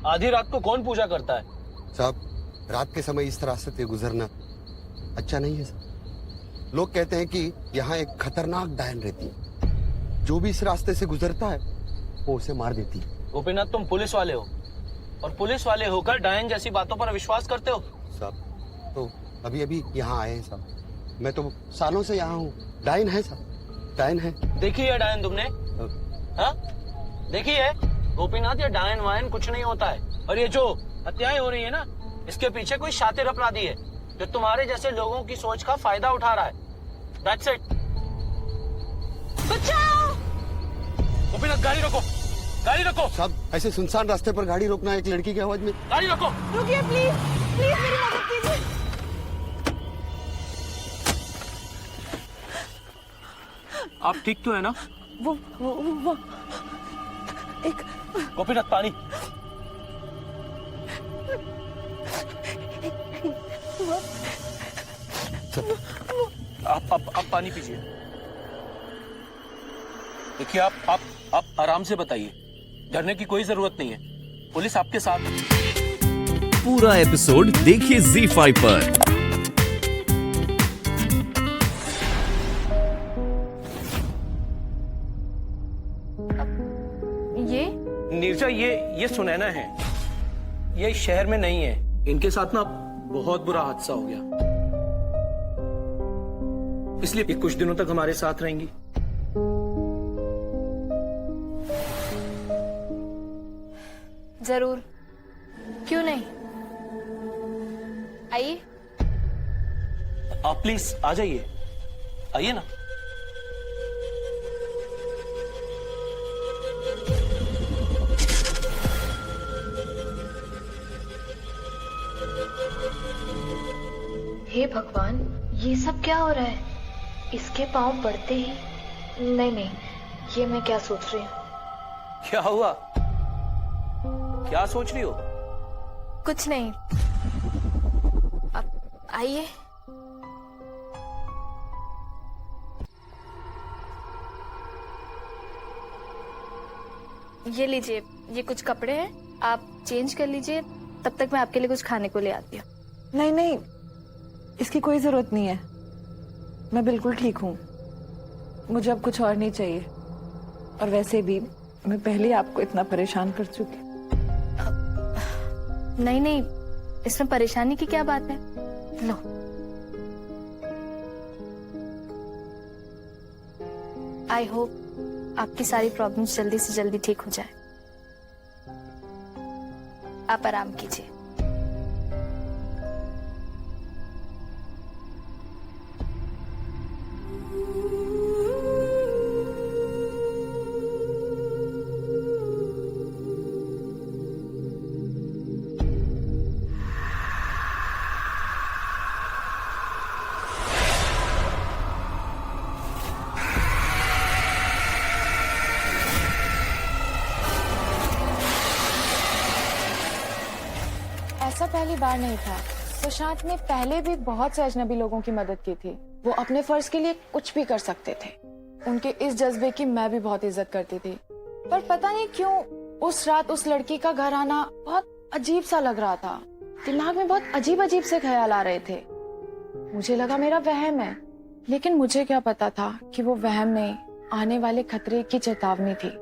आधी रात को कौन पूजा करता है? साहब, रात के समय इस रास्ते से गुजरना अच्छा नहीं है साहब। लोग कहते हैं कि यहाँ एक खतरनाक डायन रहती है, जो भी इस रास्ते से गुजरता है वो उसे मार देती है। गोपीनाथ, तुम पुलिस वाले हो और पुलिस वाले होकर डायन जैसी बातों पर विश्वास करते हो? साहब, तो अभी अभी यहाँ आए हैं साहब। मैं तो सालों से यहाँ हूँ। डायन है साहब, डायन है। देखी है डायन तुमने? हाँ, देखी है? गोपीनाथ, ये डायन वायन कुछ नहीं होता है। और ये जो हत्याएं हो रही है ना, इसके पीछे कोई शातिर अपराधी है जो तुम्हारे जैसे लोगों की सोच का फायदा उठा रहा है। That's it। बचाओ! गोपीनाथ, गाड़ी रोको, गाड़ी रोको। साहब, ऐसे सुनसान रास्ते पर गाड़ी रोकना एक लड़की की आवाज में। गाड़ी रोको। रुकिए प्लीज, प्लीज मेरी मदद कीजिए। आप ठीक तो है ना? वो एक गोपीनाथ, पानी। आप पानी पीजिए। देखिए, आप आराम से बताइए, डरने की कोई जरूरत नहीं है, पुलिस आपके साथ है। पूरा एपिसोड देखिए ZEE5 पर। ये नीरजा, ये सुनैना है। ये इस शहर में नहीं है। इनके साथ ना बहुत बुरा हादसा हो गया, इसलिए ये कुछ दिनों तक हमारे साथ रहेंगी। जरूर, क्यों नहीं, आइए। आप प्लीज आ जाइए, आइए ना। हे भगवान, ये सब क्या हो रहा है? इसके पांव पड़ते ही नहीं, ये मैं क्या सोच रही हूँ? क्या हुआ? क्या सोच रही हो? कुछ नहीं, अब आइए। ये लीजिए, ये कुछ कपड़े हैं, आप चेंज कर लीजिए, तब तक मैं आपके लिए कुछ खाने को ले आती हूँ। नहीं नहीं, इसकी कोई जरूरत नहीं है, मैं बिल्कुल ठीक हूँ। मुझे अब कुछ और नहीं चाहिए, और वैसे भी मैं पहले ही आपको इतना परेशान कर चुकी। नहीं नहीं, इसमें परेशानी की क्या बात है, लो। आई होप आपकी सारी प्रॉब्लम्स जल्दी से जल्दी ठीक हो जाए। आप आराम कीजिए। ऐसा पहली बार नहीं था। सुशांत ने पहले भी बहुत से अजनबी लोगों की मदद की थी। वो अपने फर्ज के लिए कुछ भी कर सकते थे। उनके इस जज्बे की मैं भी बहुत इज्जत करती थी, पर पता नहीं क्यों उस रात उस लड़की का घर आना बहुत अजीब सा लग रहा था। दिमाग में बहुत अजीब अजीब से ख्याल आ रहे थे। मुझे लगा मेरा वहम है, लेकिन मुझे क्या पता था कि वो वहम नहीं, आने वाले खतरे की चेतावनी थी।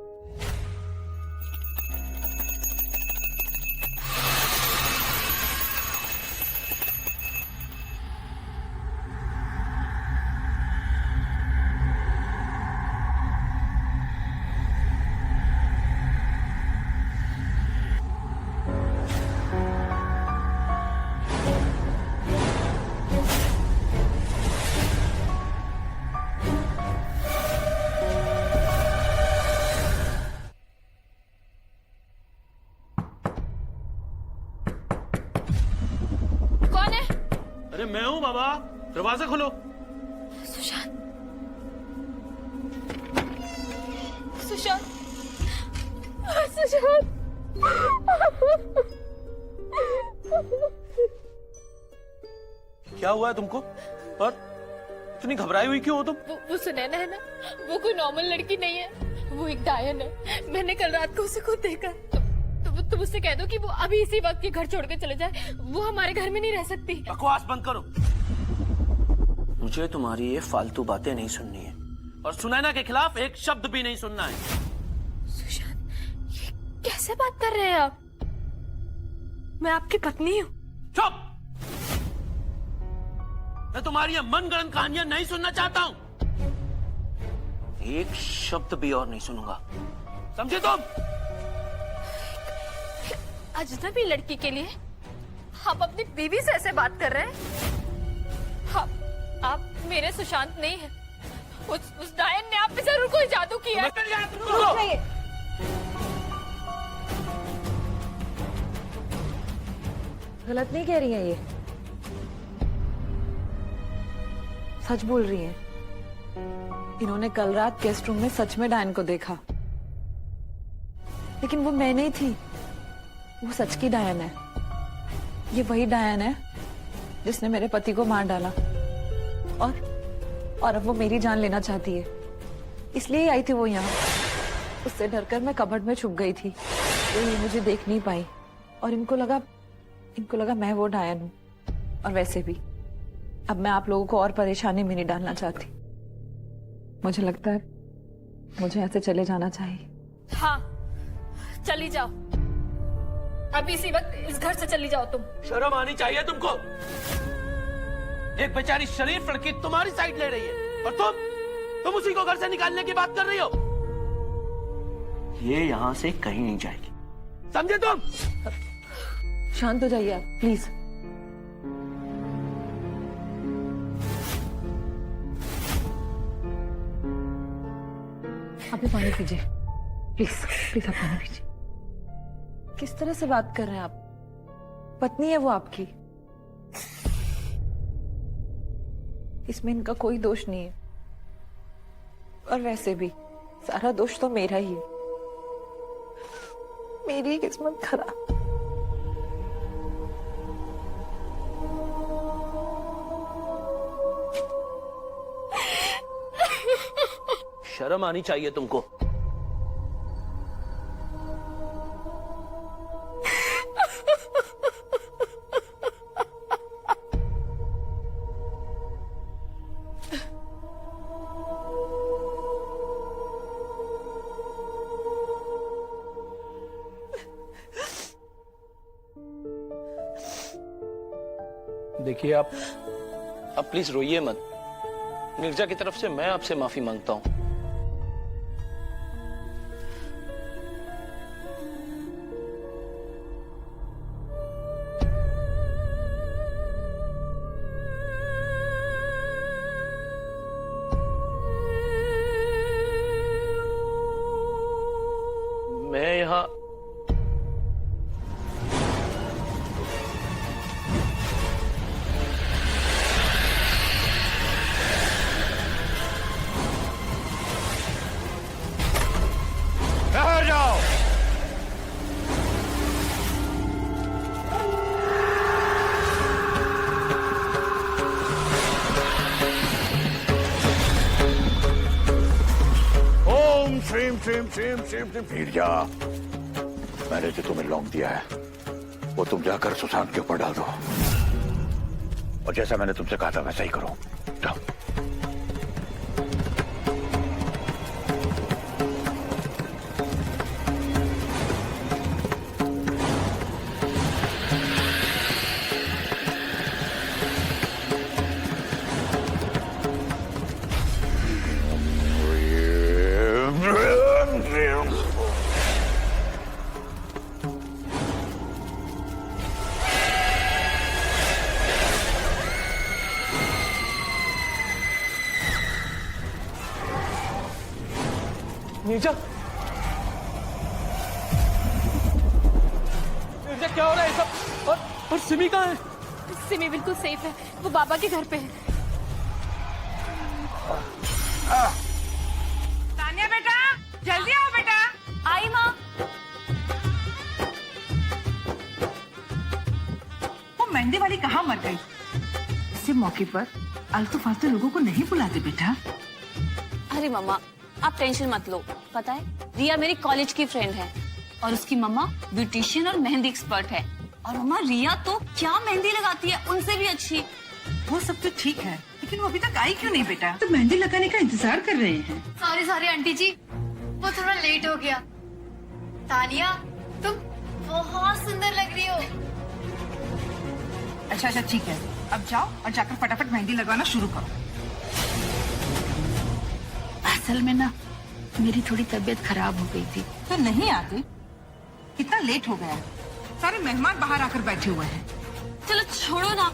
अरे मैं हूँ बाबा, दरवाजा खोलो। सुशांत, सुशांत, सुशांत। क्या हुआ है तुमको? और इतनी घबराई हुई क्यों हो तुम? वो सुनैना है ना, वो कोई नॉर्मल लड़की नहीं है, वो एक डायन है। मैंने कल रात को उसे खुद देखा। तो तुम उससे कह दो कि वो अभी इसी वक्त ये घर छोड़ के चले जाए। वो हमारे घर में नहीं रह सकती। बकवास बंद करो। मुझे तुम्हारी ये फालतू बातें नहीं सुननी है और सुनैना के खिलाफ एक शब्द भी नहीं सुनना है। सुशांत, ये कैसे बात कर रहे हैं आप? मैं आपकी पत्नी हूँ। चुप! मैं तुम्हारी ये मनगढ़ंत कहानियां नहीं सुनना चाहता हूँ। एक शब्द भी और नहीं सुनूंगा, समझे तुम? अजनबी लड़की के लिए आप अपनी बीवी से ऐसे बात कर रहे हैं? आप मेरे सुशांत नहीं हैं। उस डायन ने आप पे जरूर कोई जादू किया है। गलत नहीं कह रही है, ये सच बोल रही है। इन्होंने कल रात गेस्ट रूम में सच में डायन को देखा, लेकिन वो मैं नहीं थी, वो सच की डायन है। ये वही डायन है जिसने मेरे पति को मार डाला और अब वो मेरी जान लेना चाहती है। इसलिए ही आई थी वो यहाँ। उससे डरकर मैं कबर्ड में छुप गई थी, तो ये मुझे देख नहीं पाई और इनको लगा मैं वो डायन हूँ। और वैसे भी अब मैं आप लोगों को और परेशानी में नहीं डालना चाहती। मुझे लगता है मुझे ऐसे चले जाना चाहिए। हाँ, चली जाओ। अभी इसी वक्त इस घर से चली जाओ तुम। शर्म आनी चाहिए तुमको। एक बेचारी शरीफ लड़की तुम्हारी साइड ले रही है और तुम उसी को घर से निकालने की बात कर रही हो। ये यहां से कहीं नहीं जाएगी, समझे तुम? शांत हो जाइए आप प्लीज। आप भी पानी पीजिए प्लीज, प्लीज आप पानी पीजिए। किस तरह से बात कर रहे हैं आप? पत्नी है वो आपकी, इसमें इनका कोई दोष नहीं है। और वैसे भी सारा दोष तो मेरा ही है, मेरी किस्मत खराब। शर्म आनी चाहिए तुमको। देखिए आप प्लीज रोइए मत। नीरजा की तरफ से मैं आपसे माफी मांगता हूं। मैं यहाँ नीरजा, मैंने जो तुम्हें लौंग दिया है वो तुम जाकर सुशांत के ऊपर डाल दो, और जैसा मैंने तुमसे कहा था वैसा ही करो। जाओ। नीरजा, नीरजा क्या हो रहा है सब? और सिमी कहाँ है? सिमी बिल्कुल सेफ है, वो बाबा के घर पे है। तान्या बेटा, जल्दी आओ बेटा। आई माँ। वो मेहंदी वाली कहाँ मर गई? इसी मौके पर आलतू फालतू लोगों को नहीं बुलाते बेटा। अरे मम्मा, आप टेंशन मत लो। पता है, रिया मेरी कॉलेज की फ्रेंड है, और उसकी मम्मा ब्यूटिशियन और मेहंदी एक्सपर्ट है। और मम्मा रिया तो क्या मेहंदी लगाती है, उनसे भी अच्छी। वो सब तो ठीक है, लेकिन वो अभी तक आई क्यों नहीं बेटा? तो मेहंदी लगाने का इंतजार कर रहे हैं। सॉरी आंटी जी, वो थोड़ा लेट हो गया। तानिया, तुम बहुत सुंदर लग रही हो। अच्छा ठीक है, अब जाओ और जाकर फटाफट मेहंदी लगाना शुरू करो। असल में ना मेरी थोड़ी तबीयत खराब हो गई थी। तो नहीं आते? कितना लेट हो गया है, सारे मेहमान बाहर आकर बैठे हुए हैं। चलो छोड़ो ना,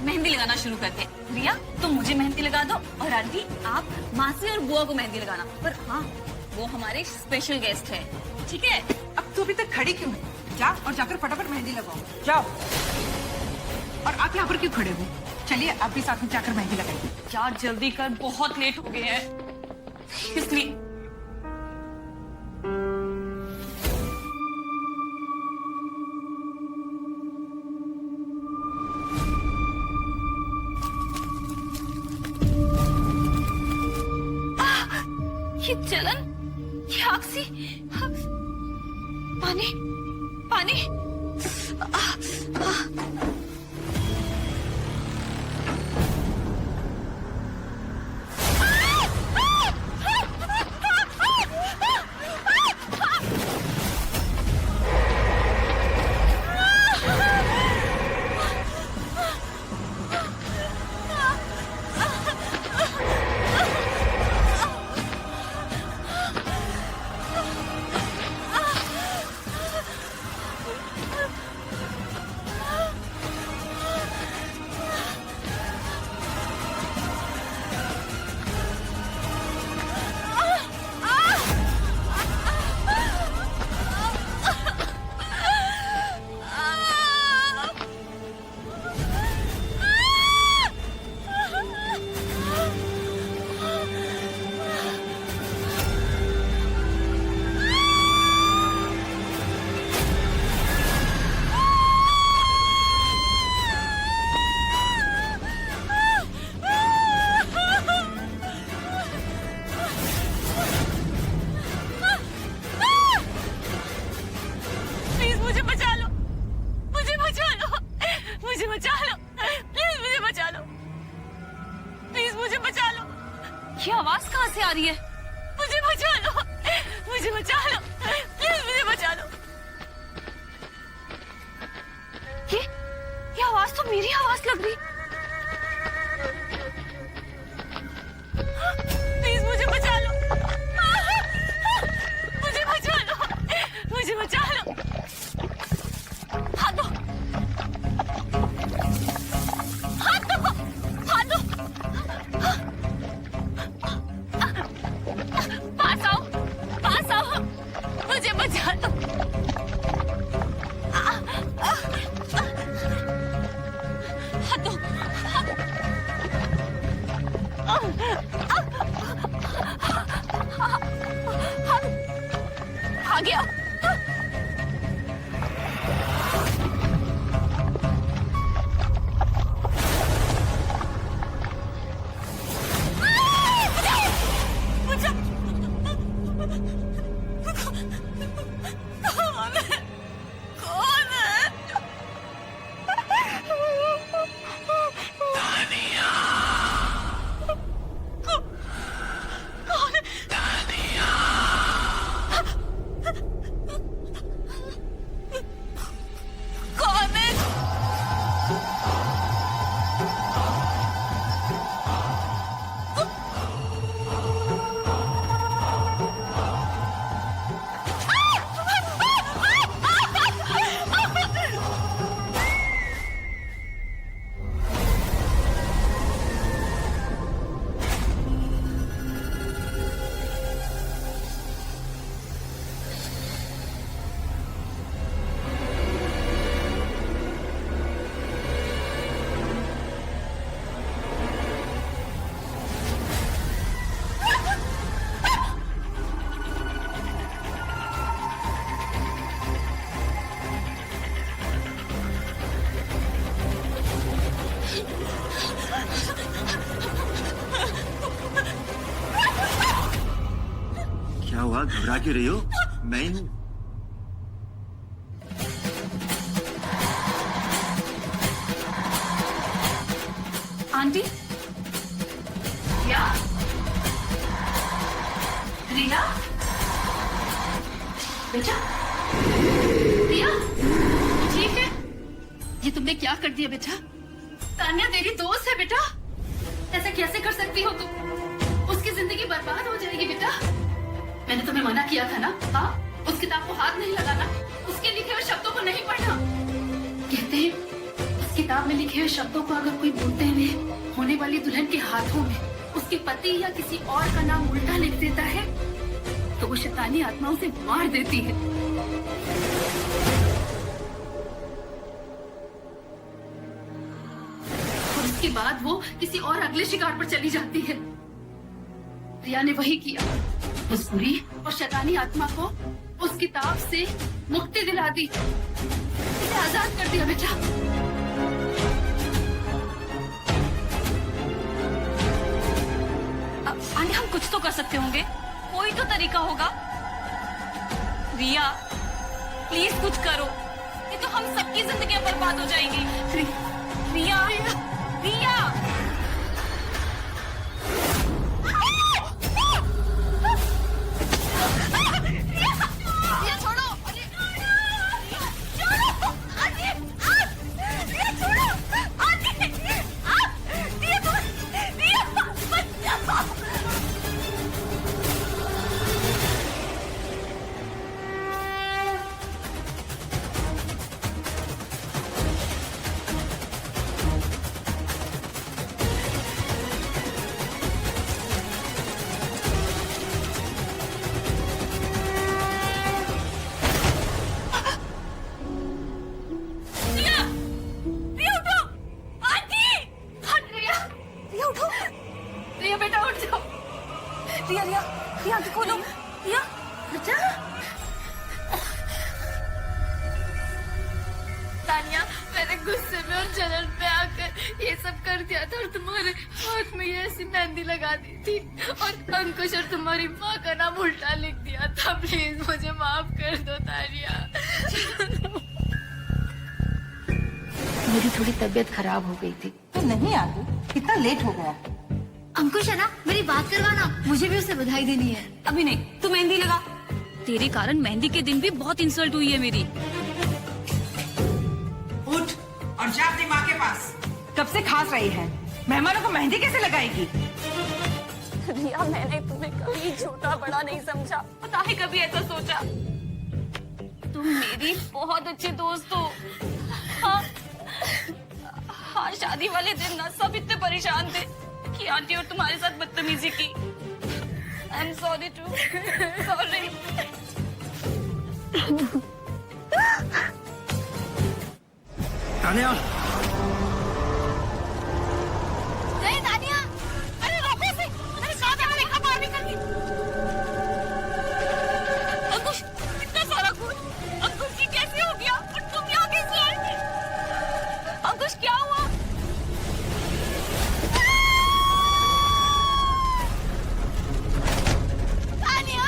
मेहंदी लगाना शुरू करते हैं। रिया तुम मुझे मेहंदी लगा दो और आंटी आप मासी और बुआ को मेहंदी लगाना। पर हाँ, वो हमारे स्पेशल गेस्ट है, ठीक है? अब तू अभी तक खड़ी क्यों है? जा और जाकर फटाफट मेहंदी लगाओ, जाओ। और आप यहाँ पर क्यों खड़े हो? चलिए आप भी साथ में जाकर मेहंदी लगाइए। यार जल्दी कर, बहुत लेट हो गए हैं इसलिए। ये जलन, ये आग सी, पानी पानी। ये आवाज कहाँ से आ रही है? मुझे बचा लो, मुझे बचा लो, प्लीज मुझे बचा लो। ये आवाज तो मेरी आवाज लग रही। प्लीज मुझे बचा लो, मुझे बचा लो, मुझे बचा लो। हाथ दो, हाथ दो, हाथ दो। पास आओ, मुझे बचा लो। हाथ दो, आ गया। क्या हुआ, घबरा क्यों रही हो? मैं ही हूँ। आंटी रिया रिया बेटा रिया ठीक है? ये तुमने क्या कर दिया बेटा? तान्या तेरी दोस्त है बेटा, ऐसा कैसे कर सकती हो तुम? उसकी जिंदगी बर्बाद हो जाएगी बेटा। मैंने तुम्हें मना किया था ना, हाँ? उस किताब को हाथ नहीं लगाना, उसके लिखे हुए शब्दों को नहीं पढ़ना। कहते हैं उस किताब में लिखे हुए शब्दों को अगर कोई बोलते हुए होने वाली दुल्हन के हाथों में उसके पति या किसी और का नाम उल्टा लिख देता है तो वो शैतानी आत्मा उसे मार देती है। और उसके बाद वो किसी और अगले शिकार पर चली जाती है। रिया ने वही किया, उस बुरी और शैतानी आत्मा को उस किताब से मुक्ति दिला दी, उसे आजाद कर दिया बेटा। आने हम कुछ तो कर सकते होंगे, कोई तो तरीका होगा। रिया प्लीज कुछ करो, नहीं तो हम सबकी जिंदगी बर्बाद हो जाएंगी। रिया रिया तानिया, मैंने गुस्से में और जलन पे आकर ये सब कर दिया था और तुम्हारे हाथ में ये ऐसी मेहंदी लगा दी थी और अंकुश और तुम्हारी माँ का नाम उल्टा लिख दिया था। प्लीज मुझे माफ कर दो तानिया। मेरी थोड़ी तबीयत खराब हो गई थी। तो नहीं आ गई, कितना लेट हो गया। अंकुश है ना, मेरी बात करवाना, मुझे भी उसे बधाई देनी है। अभी नहीं, तू मेहंदी लगा। तेरे कारण मेहंदी के दिन भी बहुत इंसल्ट हुई है मेरी। उठ और जा अपनी माँ के पास। कब से खास रही है, मेहमानों को मेहंदी कैसे लगाएगी? रिया, मैंने तुम्हें कभी छोटा बड़ा नहीं समझा, पता है कभी ऐसा सोचा। तुम मेरी बहुत अच्छी दोस्त हो। हाँ, शादी वाले दिन ना सब इतने परेशान थे कि आंटी और तुम्हारे साथ बदतमीजी की। I am sorry too sorry. Tania, नहीं तानिया, अरे रोको से, अरे साथ में देखा मार नहीं करती। अंकुश, इतना सारा खून, अंकुश जी कैसे हो गया और तुम यहाँ कैसे आई? अंकुश क्या हुआ? तानिया,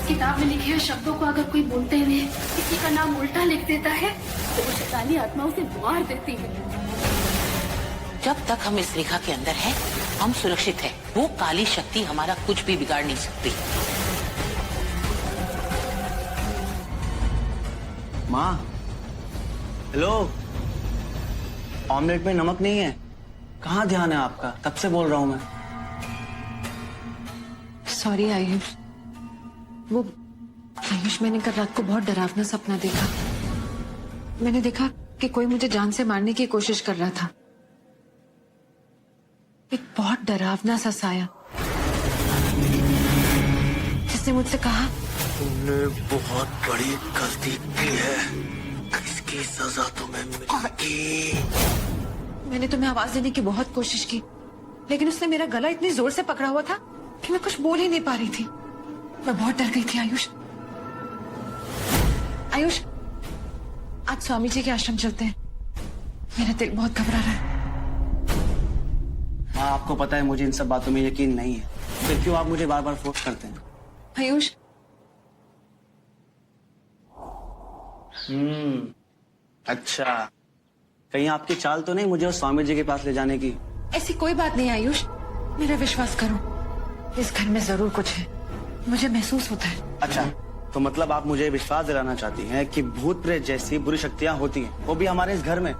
किताब में लिखे हुए शब्दों को अगर कोई बोलते हुए किसी का नाम उल्टा लिख देता है तो वो शैतानी आत्मा उसे मार देती है। जब तक हम इस रेखा के अंदर हैं, हम सुरक्षित हैं। वो काली शक्ति हमारा कुछ भी बिगाड़ नहीं सकती। माँ, हेलो, ऑमलेट में नमक नहीं है। कहाँ ध्यान है आपका? तब से बोल रहा हूँ मैं। सॉरी आयुष, वो आयुष, मैंने कल रात को बहुत डरावना सपना देखा। मैंने देखा कि कोई मुझे जान से मारने की कोशिश कर रहा था। एक बहुत डरावना सा साया जिसने मुझसे कहा, तुमने बहुत बड़ी गलती की है। इसकी की सजा तुम्हें मिलेगी। मैंने तुम्हें आवाज देने की बहुत कोशिश की, लेकिन उसने मेरा गला इतनी जोर से पकड़ा हुआ था कि मैं कुछ बोल ही नहीं पा रही थी। मैं बहुत डर गई थी आयुष। आयुष, आज स्वामी जी के आश्रम चलते हैं। मेरा दिल बहुत घबरा रहा है। हाँ, आपको पता है मुझे इन सब बातों में यकीन नहीं है, फिर क्यों आप मुझे बार बार फोर्स करते हैं? आयुष, अच्छा, कहीं आपकी चाल तो नहीं मुझे उस स्वामी जी के पास ले जाने की? ऐसी कोई बात नहीं आयुष, मेरा विश्वास करो। इस घर में जरूर कुछ है, मुझे महसूस होता है। अच्छा, तो मतलब आप मुझे विश्वास दिलाना चाहती हैं कि भूत प्रेत जैसी बुरी शक्तियां होती हैं, वो भी हमारे इस घर में?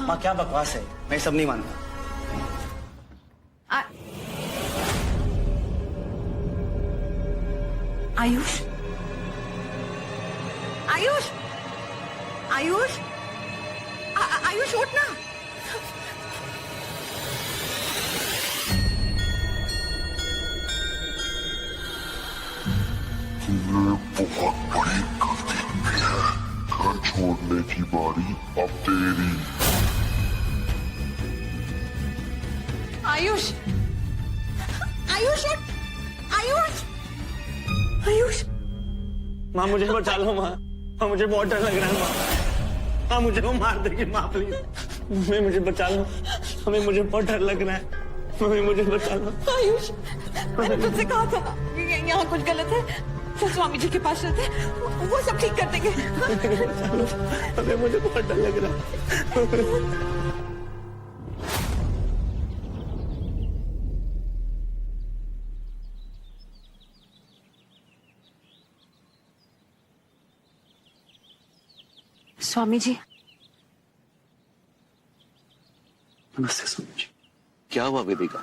माँ, क्या बकवास है, मैं सब नहीं मानता। आयुष, आयुष, आयुष, आयुष उठ ना। बहुत बड़ी गलती की है। घर छोड़ने की बारी अब तेरी। आयुष, आयुष उठ, आयुष, आयुष। माँ, मुझे बचा लो माँ, मुझे बहुत डर लग रहा है माँ, मुझे वो मार देगी माँ, प्लीज मुझे बचा लो, मुझे बहुत डर लग रहा है, मुझे बचा लो। आयुष, मैंने तुझसे कहा था यहाँ कुछ गलत है, तो स्वामी जी के पास चलते, वो सब ठीक कर देंगे। मुझे बहुत डर लग रहा है। स्वामी जी, नमस्ते स्वामी जी। क्या हुआ वेदिका,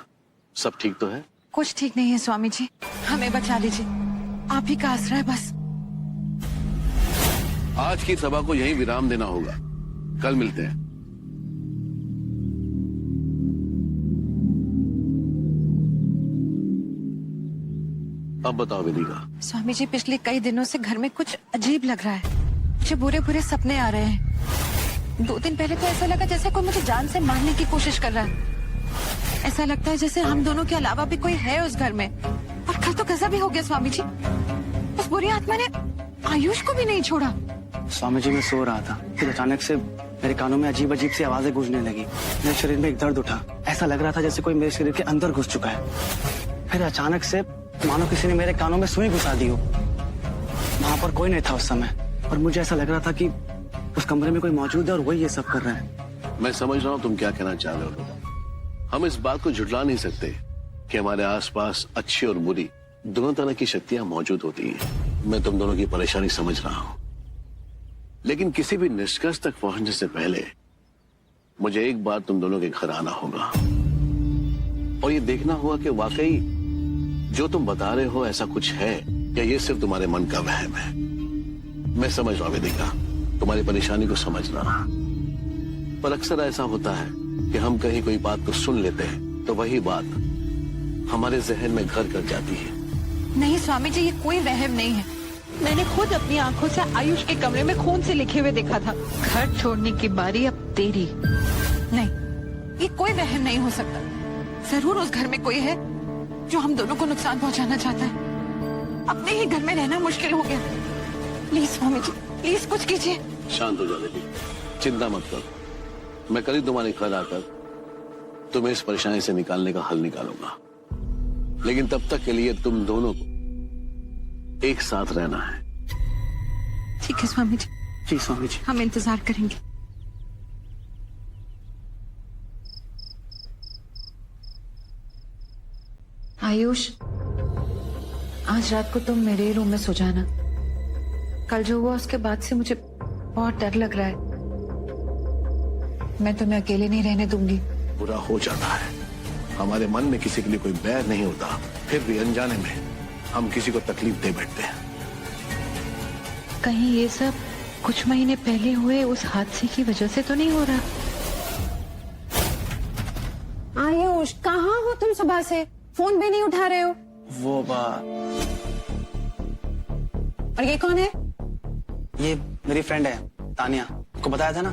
सब ठीक तो है? कुछ ठीक नहीं है स्वामी जी, हमें बचा लीजिए, आप ही का आसरा है बस। आज की सभा को यहीं विराम देना होगा, कल मिलते हैं। अब बताओ वेदिका। स्वामी जी, पिछले कई दिनों से घर में कुछ अजीब लग रहा है, मुझे बुरे बुरे सपने आ रहे हैं। 2 दिन पहले तो ऐसा लगा जैसे कोई मुझे जान से मारने की कोशिश कर रहा है। ऐसा लगता है जैसे हम दोनों के अलावा भी कोई है उस घर में। और कल तो कैसा भी हो गया स्वामी जी, उस बुरी आत्मा ने आयुष को भी नहीं छोड़ा। स्वामी जी, मैं सो रहा था, फिर अचानक से मेरे कानों में अजीब अजीब सी आवाजें गूंजने लगी। मेरे शरीर में एक दर्द उठा, ऐसा लग रहा था जैसे कोई मेरे शरीर के अंदर घुस चुका है। फिर अचानक से मानो किसी ने मेरे कानों में सुई घुसा दी हो। वहां पर कोई नहीं था उस समय, और मुझे ऐसा लग रहा था कि उस कमरे में कोई मौजूद है और वही ये सब कर रहा है। मैं समझ रहा हूँ तुम क्या कहना चाह रहे हो। हम इस बात को झुठला नहीं सकते कि हमारे आसपास अच्छी और बुरी दोनों तरह की शक्तियां मौजूद होती हैं। मैं तुम दोनों की परेशानी समझ रहा हूं, लेकिन किसी भी निष्कर्ष तक पहुंचने से पहले मुझे एक बार तुम दोनों के घर आना होगा और ये देखना होगा कि वाकई जो तुम बता रहे हो ऐसा कुछ है या ये सिर्फ तुम्हारे मन का वहम है। मैं समझ रहा हूं वेदिका, तुम्हारी परेशानी को समझना, पर अक्सर ऐसा होता है कि हम कहीं कोई बात को सुन लेते हैं तो वही बात हमारे जहन में घर कर जाती है। नहीं स्वामी जी, ये कोई वहम नहीं है। मैंने खुद अपनी आंखों से आयुष के कमरे में खून से लिखे हुए देखा था, घर छोड़ने की बारी अब तेरी। नहीं, ये कोई वहम नहीं हो सकता। जरूर उस घर में कोई है जो हम दोनों को नुकसान पहुंचाना चाहता है। अपने ही घर में रहना मुश्किल हो गया। प्लीज स्वामी जी, प्लीज कुछ कीजिए। शांत हो जा बेटी, चिंता मत कर। मैं कल ही तुम्हारे घर आकर तुम्हें इस परेशानी से निकालने का हल निकालूंगा, लेकिन तब तक के लिए तुम दोनों को एक साथ रहना है। ठीक है स्वामी जी। जी स्वामी जी, हम इंतजार करेंगे। आयुष, आज रात को तुम मेरे ही रूम में सो जाना। कल जो हुआ उसके बाद से मुझे बहुत डर लग रहा है। मैं तुम्हें अकेले नहीं रहने दूंगी। बुरा हो जाता है, हमारे मन में किसी के लिए कोई बैर नहीं होता, फिर भी अनजाने में हम किसी को तकलीफ दे बैठते हैं। कहीं ये सब कुछ महीने पहले हुए उस हादसे की वजह से तो नहीं हो रहा? आयुष, कहाँ हो तुम सुबह से? फोन भी नहीं उठा रहे हो। वो बात। और ये कौन है? ये मेरी फ्रेंड है तानिया, आपको बताया था ना।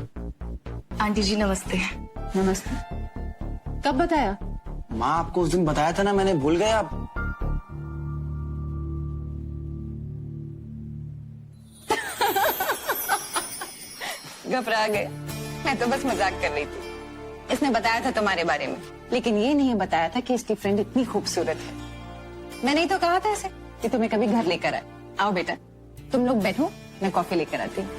आंटी जी नमस्ते। नमस्ते। कब बताया? माँ आपको उस दिन बताया था ना, मैंने भूल गए आप। घबरा गए। मैं तो बस मजाक कर रही थी। इसने बताया था तुम्हारे बारे में, लेकिन ये नहीं बताया था कि इसकी फ्रेंड इतनी खूबसूरत है। मैंने ही तो कहा था इसे कि तुम्हें कभी घर लेकर आए। आओ बेटा, तुम लोग बैठो, मैं कॉफी लेकर आती हूँ।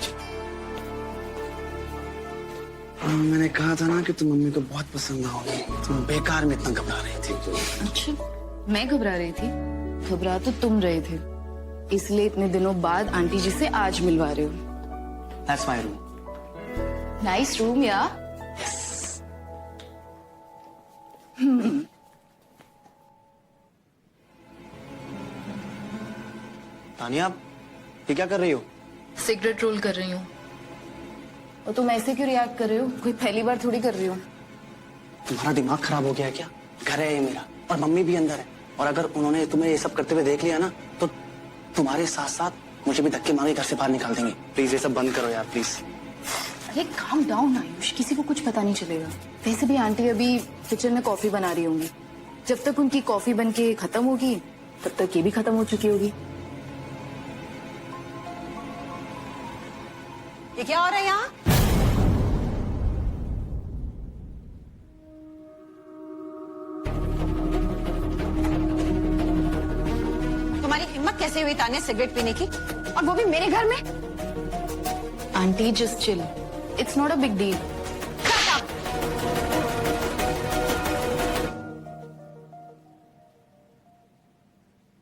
मैंने कहा था ना कि तुम मम्मी को बहुत पसंद आओगे। तुम बेकार में इतना घबरा रही थी। अच्छा, मैं घबरा रही थी? घबरा तो तुम रहे थे, इसलिए इतने दिनों बाद आंटी जी से आज मिलवा रहे हो। That's my room. Nice room यार। तानिया, आप ये क्या कर रही हो? सिगरेट रोल कर रही हूँ। और तुम ऐसे क्यों रिएक्ट कर रहे हो? कोई पहली बार थोड़ी कर रही हो। तुम्हारा दिमाग खराब हो गया है क्या? घर है ये मेरा, और मम्मी भी अंदर है, और अगर उन्होंने तुम्हें ये सब करते हुए देख लिया ना, तो तुम्हारे साथ साथ मुझे भी धक्के मार के घर से बाहर निकाल देंगे। प्लीज ये सब बंद करो यार, प्लीज। अरे काम डाउन आयुष, किसी को कुछ पता नहीं चलेगा। वैसे भी आंटी अभी किचन में कॉफी बना रही होंगी। जब तक उनकी कॉफी बन के खत्म होगी, तब तक ये भी खत्म हो चुकी होगी। ये क्या हो रहा है यहाँ? तुम्हारी हिम्मत कैसे हुई ताने सिगरेट पीने की, और वो भी मेरे घर में? Aunty just chill, it's not a big deal.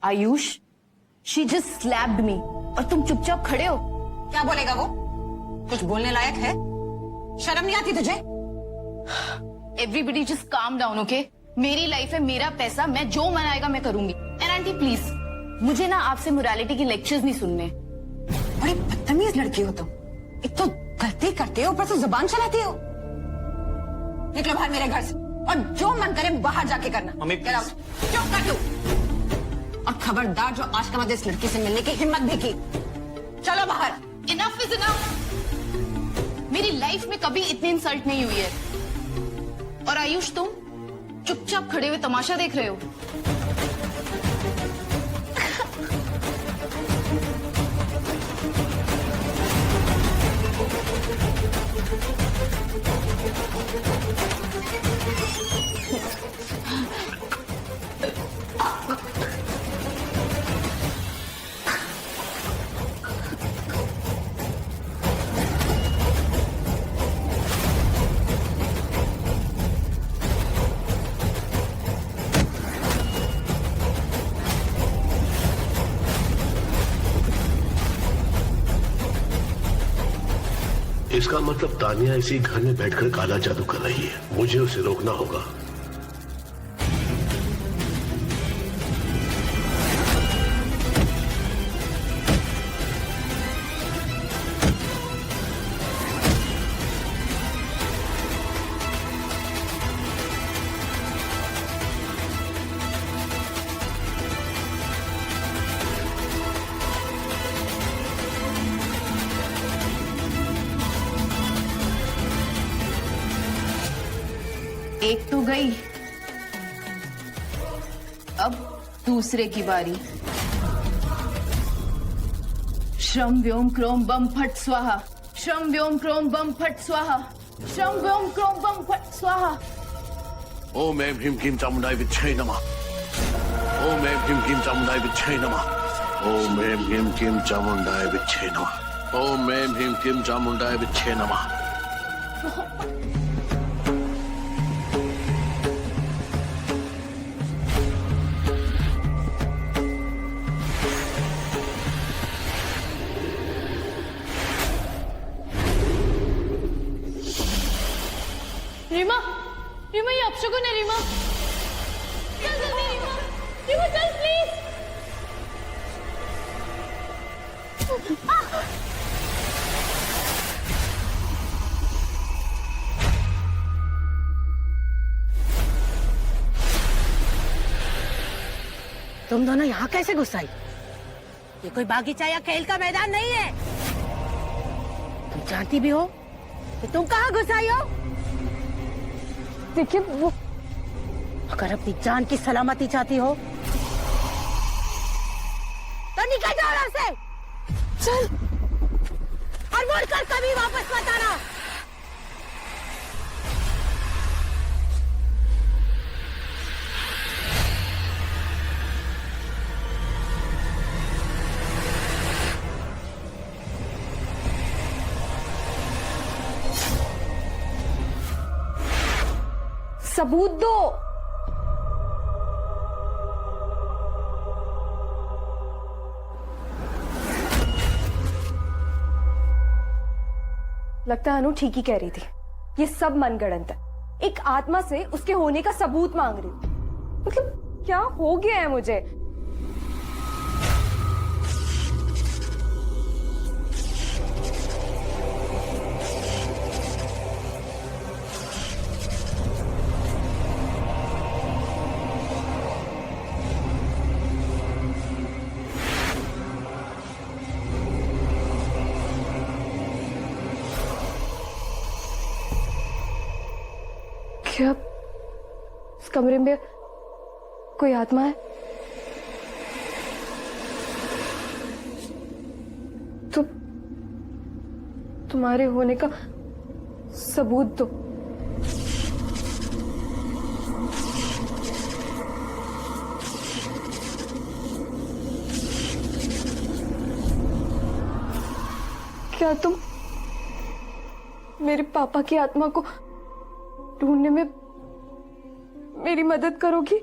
Ayush, she just slapped मी और तुम चुपचाप खड़े हो। क्या बोलेगा वो? कुछ बोलने लायक है? शर्म नहीं आती तुझे? Everybody just calm down, okay? मेरी लाइफ है, मेरा पैसा, मैं जो मन आएगा मैं करूंगी। एंड आंटी प्लीज, मुझे ना आपसे मोरालिटी की लेक्चर्स नहीं सुनने। बड़ी बदतमीज लड़की हो तुम। एक तो गलती करते हो, ऊपर से जुबान चलाती हो। निकलो बाहर मेरे घर से, और जो मन करे बाहर जाके करना। Mummy, Get out. चुप कर तू। और खबरदार जो आज के बाद इस लड़की से मिलने की हिम्मत भी की, चलो बाहर। Enough is enough. मेरी लाइफ में कभी इतनी इंसल्ट नहीं हुई है। और आयुष, तुम चुपचाप खड़े हुए तमाशा देख रहे हो। इसका मतलब तानिया इसी घर में बैठकर काला जादू कर रही है। मुझे उसे रोकना होगा। एक तो गई, अब दूसरे की बारी। श्रम व्योम क्रोम बम फट स्वाहा, श्रम व्योम क्रोम बम फट स्वाहा, श्रम व्योम क्रोम बम फट स्वाहा। ओम ऐं ह्रीं क्लीं चामुंडाय विद्महे नमः। ओम ऐं ह्रीं क्लीं चामुंडाय विद्महे नमः। ओम ऐं ह्रीं क्लीं चामुंडाय विद्महे नमः। ओम ऐं ह्रीं क्लीं चामुंडाय विद्महे नमः। रीमा, रीमा ये अपशगुन है। रीमा चल जल्दी, रीमा, रीमा चल प्लीज। तुम दोनों यहाँ कैसे घुस आई? ये कोई बागीचा या खेल का मैदान नहीं है। तुम जानती भी हो कि तुम कहाँ घुस आई हो? देखिए वो अगर अपनी जान की सलामती चाहती हो तो निकल जाओ यहाँ से। चल। और मुड़कर कभी वापस मत आना। सबूत दो। लगता है अनु ठीक ही कह रही थी, ये सब मनगढ़ंत है। एक आत्मा से उसके होने का सबूत मांग रही हूँ। मतलब क्या हो गया है मुझे? क्या इस कमरे में कोई आत्मा है? तो तुम्हारे होने का सबूत दो। क्या तुम मेरे पापा की आत्मा को ढूंढने में मेरी मदद करोगी?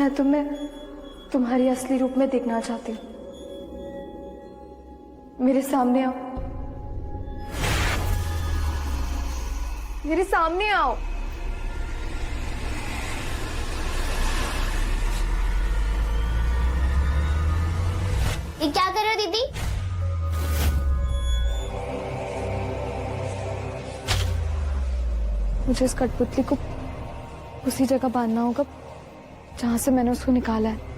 मैं तुम्हें तुम्हारी असली रूप में देखना चाहती हूँ। मेरे सामने आओ, मेरे सामने आओ। ये क्या कर रहे हो दीदी? मुझे इस कठपुतली को उसी जगह बांधना होगा जहां से मैंने उसको निकाला है।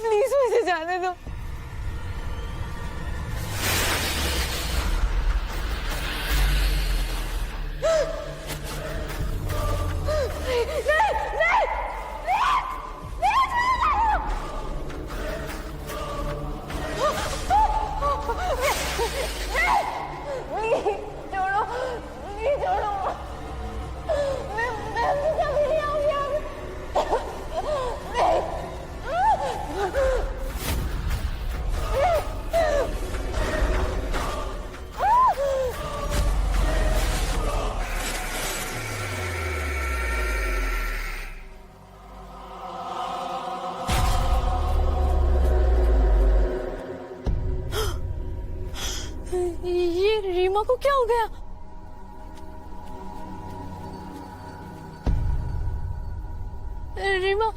प्लीज मुझे जाने दो। ये रीमा को क्या हो गया? रीमा,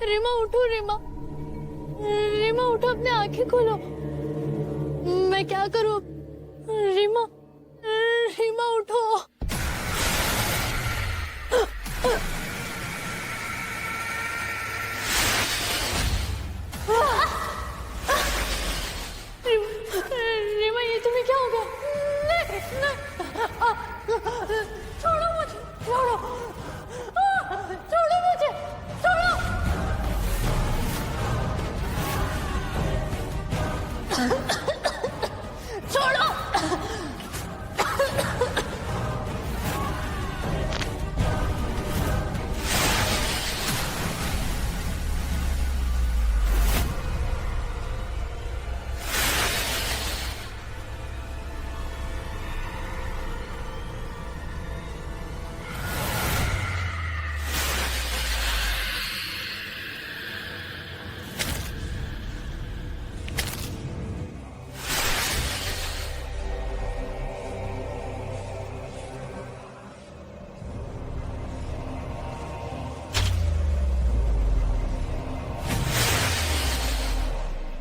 रीमा उठो, रीमा, रीमा उठो, अपने आंखें खोलो। मैं क्या करूं? रीमा, रीमा उठो।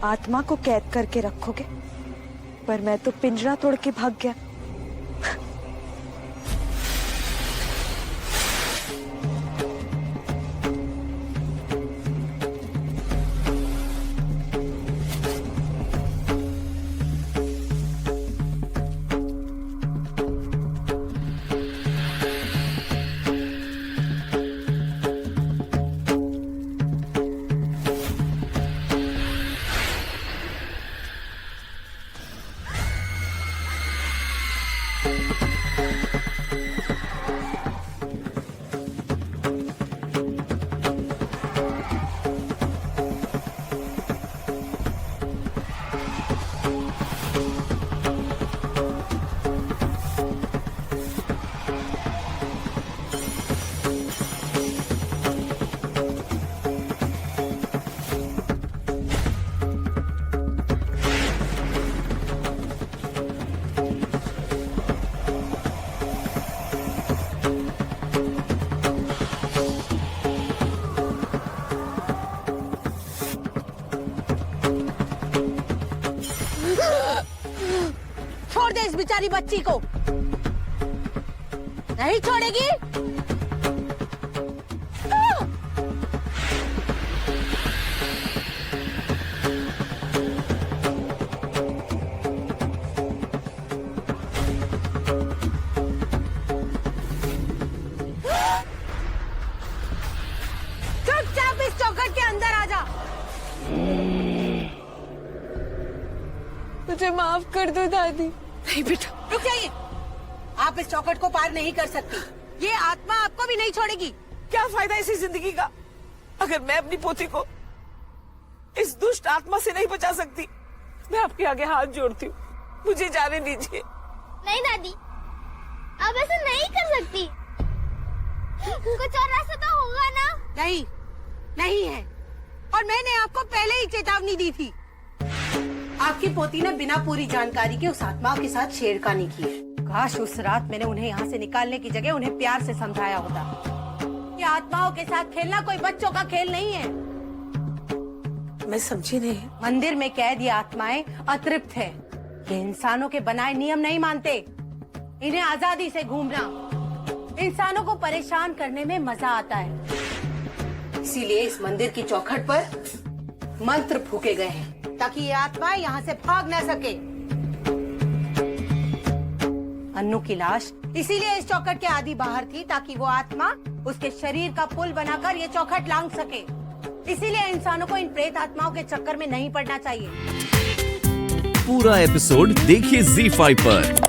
आत्मा को कैद करके रखोगे, पर मैं तो पिंजरा तोड़ के भाग गया। छोड़ दे इस बेचारी बच्ची को। नहीं छोड़ेगी? चुपचाप इस चौखट के अंदर आ जा। मुझे माफ कर दो दादी। नहीं बेटा, रुक जाइए। आप इस चौखट को पार नहीं कर सकती। ये आत्मा आपको भी नहीं छोड़ेगी। क्या फायदा इसी जिंदगी का अगर मैं अपनी पोती को इस दुष्ट आत्मा से नहीं बचा सकती। मैं आपके आगे हाथ जोड़ती हूँ, मुझे जाने दीजिए। नहीं दादी, अब ऐसा नहीं कर सकती। कुछ और रास्ता तो होगा ना? नहीं, नहीं है। और मैंने आपको पहले ही चेतावनी दी थी। आपकी पोती ने बिना पूरी जानकारी के उस आत्मा के साथ छेड़खानी की है। काश उस रात मैंने उन्हें यहाँ से निकालने की जगह उन्हें प्यार से समझाया होता। ये आत्माओं के साथ खेलना कोई बच्चों का खेल नहीं है। मैं समझी नहीं। मंदिर में कैद ये आत्माएं अतृप्त है। ये इंसानों के बनाए नियम नहीं मानते। इन्हें आजादी से घूमना, इंसानों को परेशान करने में मजा आता है। इसीलिए इस मंदिर की चौखट पर मंत्र फूके गए हैं ताकि ये आत्मा यहाँ से भाग न सके। अन्नू की लाश इसीलिए इस चौखट के आदि बाहर थी ताकि वो आत्मा उसके शरीर का पुल बनाकर ये चौखट लांघ सके। इसीलिए इंसानों को इन प्रेत आत्माओं के चक्कर में नहीं पड़ना चाहिए। पूरा एपिसोड देखिए ZEE5 पर।